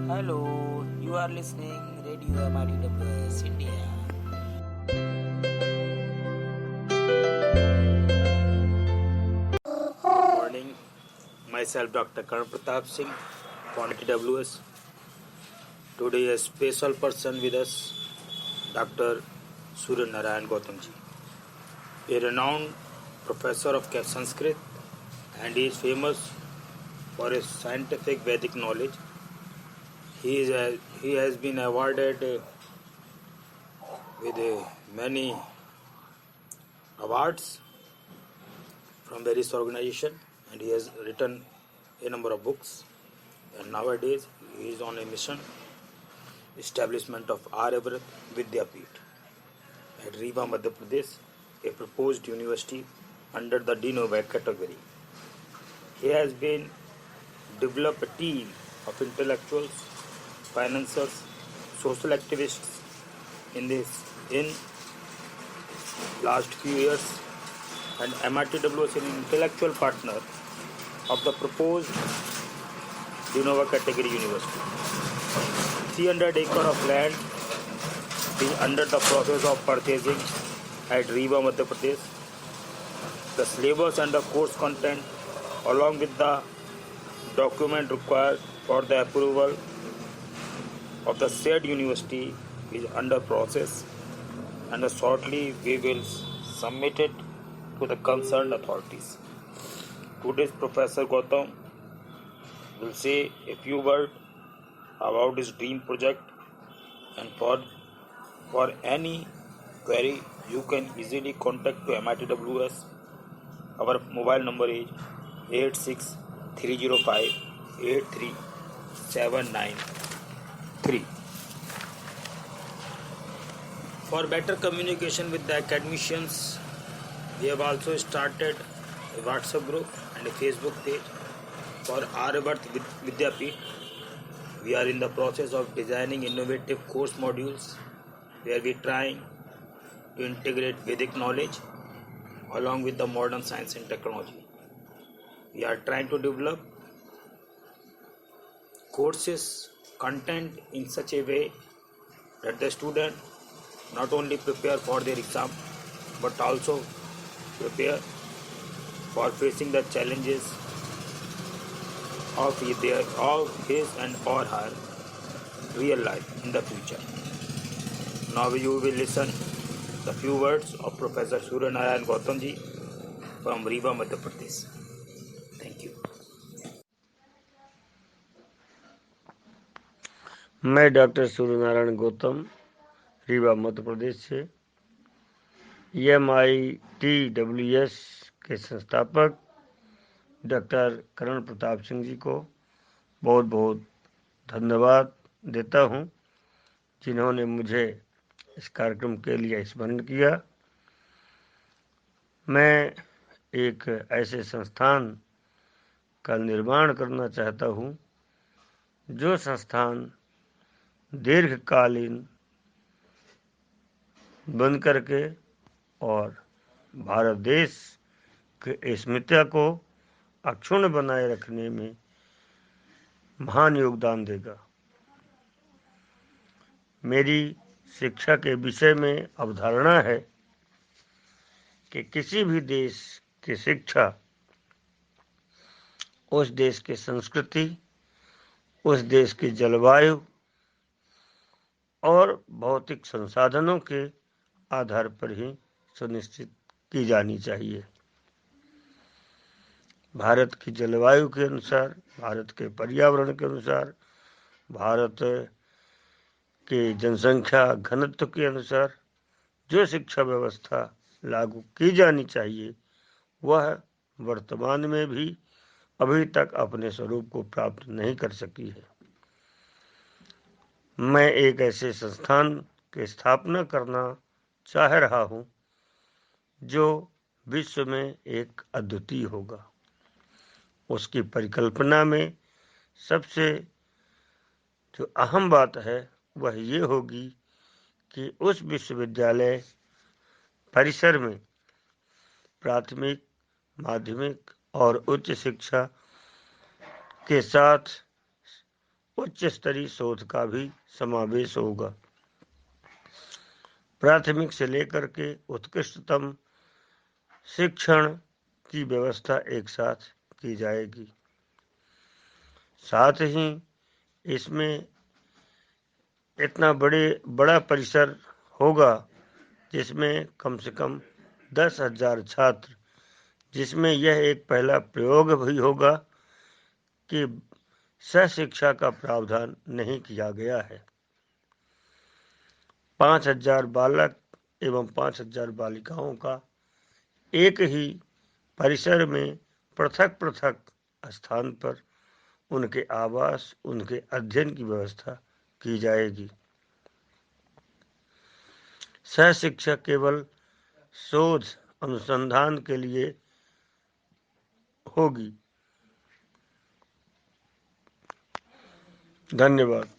Hello, you are listening Radio MIDWS India. Good morning, myself Dr. Karan Pratap Singh from ITWS. Today a special person with us, Dr. Surya Narayan Gautamji, a renowned professor of Sanskrit, and he is famous for his scientific Vedic knowledge. He has been awarded with many awards from various organizations, and he has written a number of books. And nowadays he is on a mission, establishment of Aryavrat Vidyapeeth at Rewa, Madhya Pradesh, a proposed university under the DINOVAC category. He has been developed a team of intellectuals, financiers, social activists in last few years, and MITWS is an intellectual partner of the proposed DINOVAC category university. 300 acres of land is under the process of purchasing at Rewa, Madhya Pradesh. The syllabus and the course content, along with the document required for the approval of the said university, is under process, and shortly we will submit it to the concerned authorities. Today's Professor Gautam will say a few words about his dream project, and for any query you can easily contact to MITWS. Our mobile number is 86-305-83793. For better communication with the academicians, we have also started a WhatsApp group and a Facebook page for Aryavrat Vidyapeeth. We are in the process of designing innovative course modules where we are trying to integrate Vedic knowledge along with the modern science and technology. We are trying to develop courses content in such a way that the student not only prepare for their exam but also prepare for facing the challenges of his and or her real life in the future. Now you will listen the few words of Professor Surya Narayan Gautamji from Rewa, Madhya Pradesh. Thank you. मैं doctor Surya Narayan Gautam Rewa Madhya Pradesh से MITWS के संस्थापक doctor करण प्रताप सिंह जी को बहुत बहुत धन्यवाद देता हूं, जिन्होंने मुझे इस कार्यक्रम के लिए स्मरण किया। मैं एक ऐसे संस्थान का निर्माण करना चाहता हूं जो संस्थान दीर्घकालीन बन करके और भारत देश के अस्मिता को अक्षुण्ण बनाए रखने में महान योगदान देगा। मेरी शिक्षा के विषय में अवधारणा है कि किसी भी देश की शिक्षा उस देश की संस्कृति, उस देश की जलवायु और भौतिक संसाधनों के आधार पर ही सुनिश्चित की जानी चाहिए। भारत की जलवायु के अनुसार, भारत के पर्यावरण के अनुसार, भारत के जनसंख्या घनत्व के अनुसार जो शिक्षा व्यवस्था लागू की जानी चाहिए वह वर्तमान में भी अभी तक अपने स्वरूप को प्राप्त नहीं कर सकी है। मैं एक ऐसे संस्थान की स्थापना करना चाह रहा हूं जो विश्व में एक अद्वितीय होगा। उसकी परिकल्पना में सबसे जो अहम बात है वह ये होगी कि उस विश्वविद्यालय परिसर में प्राथमिक, माध्यमिक और उच्च शिक्षा के साथ उच्च स्तरीय शोध का भी समावेश होगा। प्राथमिक से लेकर के उत्कृष्टतम शिक्षण की व्यवस्था एक साथ की जाएगी। साथ ही इसमें इतना बड़ा परिसर होगा जिसमें कम से कम 10,000 छात्र, जिसमें यह एक पहला प्रयोग भी होगा कि सहशिक्षा का प्रावधान नहीं किया गया है। 5,000 बालक एवं 5,000 बालिकाओं का एक ही परिसर में पृथक पृथक स्थान पर उनके आवास, उनके अध्ययन की व्यवस्था की जाएगी। सहशिक्षा केवल शोध अनुसंधान के लिए होगी। धन्यवाद।